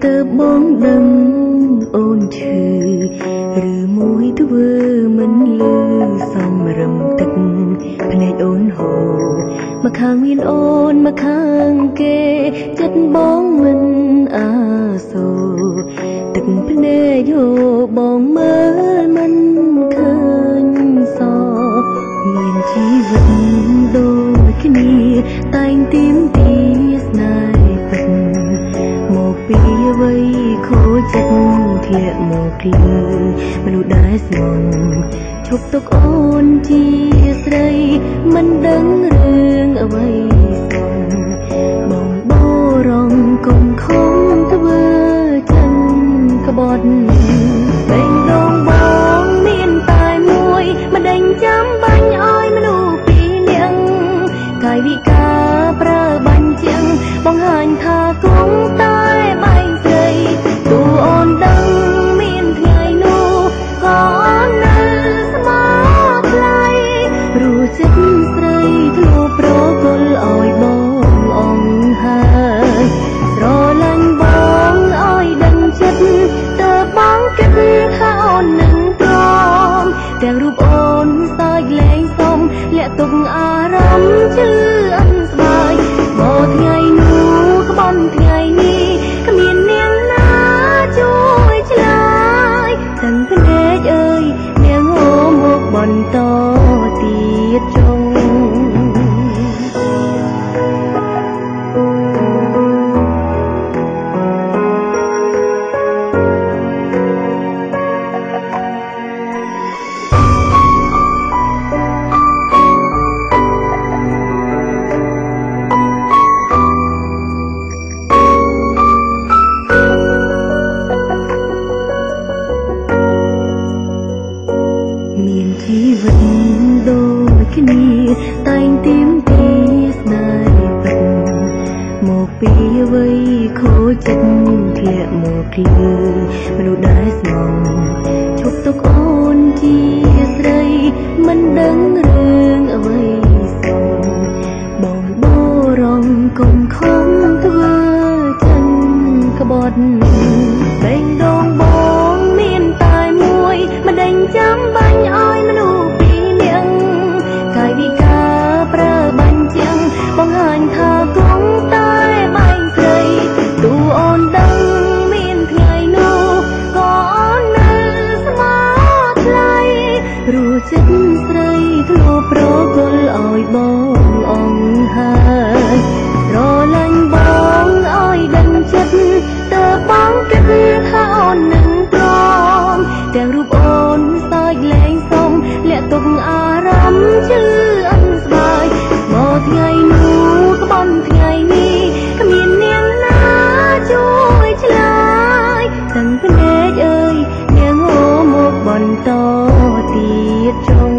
តើបងដឹងអូនឈឺឬមួយធ្វើមិនលឺសំរឹមទឹកភ្នែកអូនហូរមកខាងមានអូនមកខាងគេចិត្តបងមិនអាសូរទឹកភ្នែកហូរបងមើលមិនឃើញសមានជីវិតដូចគ្នាតែងទៀមទីស្នេហ៍ពិតមកពីអ្វីខូចចិត្តធ្លាក់មកលឺមនុស្សដែលស្មងឈប់ទុកអូនជាស្រីមិនដឹងរឿងអ្វីសោះបងបរងកុំខំធ្វើចឹងក្បត់បេងដូងបងមានតែមួយមិនដេញចាំបាញ់ឲ្យមនុស្សពីរនាក់កាយវិការប្រើបាញ់ជាងបង្ហាញថាគង់តែបែងស្រីទូអូនដឹងមានថ្ងៃនោះក៏អូននៅស្មោះថ្លៃព្រោះចិត្តស្រីធ្លាប់ប្រគល់ឲ្យបងអងហើយស្រឡាញ់បងឲ្យដឹងចិត្តតើបងគិតថាអូននឹងព្រមទាំងរូបអូនសើចលែងសុំលាក់ទុកអារម្មណ៍ជឿអិនស្បើយមកថ្ងៃនោះក្បន់ថ្ងៃនេះគ្មាននាងណាជួយឆ្លើយទាំងភ្នែកអើយនាងហូរមកបន្តទៀតចុងមានជីវិតដូចគ្នាតែងទៀមទីស្នេហ៍ពិតមកពីអ្វីខូចចិត្តធ្លាក់មកលឺមនុស្សដែលស្មងឈប់ទុកអូនជាស្រីមិនដឹងរឿងអ្វីសោះបងបរងកុំខំធ្វើចឹងក្បត់បេងដូងបងមានតែមួយមិនដេញចាំបាញ់ឲ្យមនុស្សពីរនាក់កាយវិការប្រើបាញ់ជាងបង្ហាញថាគង់តែបែងស្រីទូអូនដឹងមានថ្ងៃនោះក៏អូននៅស្មោះថ្លៃព្រោះចិត្តស្រីធ្លាប់ប្រគល់ឲ្យបងអងហើយស្រឡាញ់បងឲ្យដឹងចិត្តតើបងគិតថាអូននឹងព្រមទាំងរូបអូនសើចលែងសុំលាក់ទុកអារម្មណ៍ជឿអិនស្បើយមកថ្ងៃនោះក្បន់ថ្ងៃនេះគ្មាននាងណាជួយឆ្លើយទាំងភ្នែកអើយនាងហូរមកបន្តទៀតចុង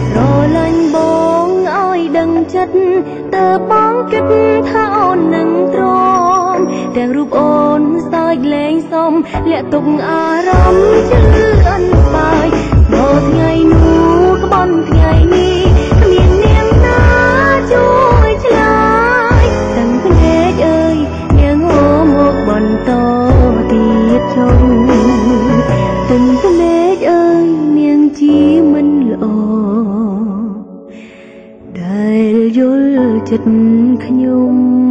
ស្រឡាញ់បងឲ្យដឹងចិត្តតើបងគិតថាអូននឹងទ្រាំទាំងរូបអូនសើចលែងសុំលាក់ទុកអារម្មណ៍ជឿអិនស្បើយមកថ្ងៃនោះក្បន់ថ្ងៃនេះគ្មាននាងណាជួយឆ្លើយទាំងភ្នែកអើយនាងហូរមកបន្តទៀតចុងទាំងភ្នែកអើយនាងជាមិនល្អដែលយល់ចិត្តខ្ញុំ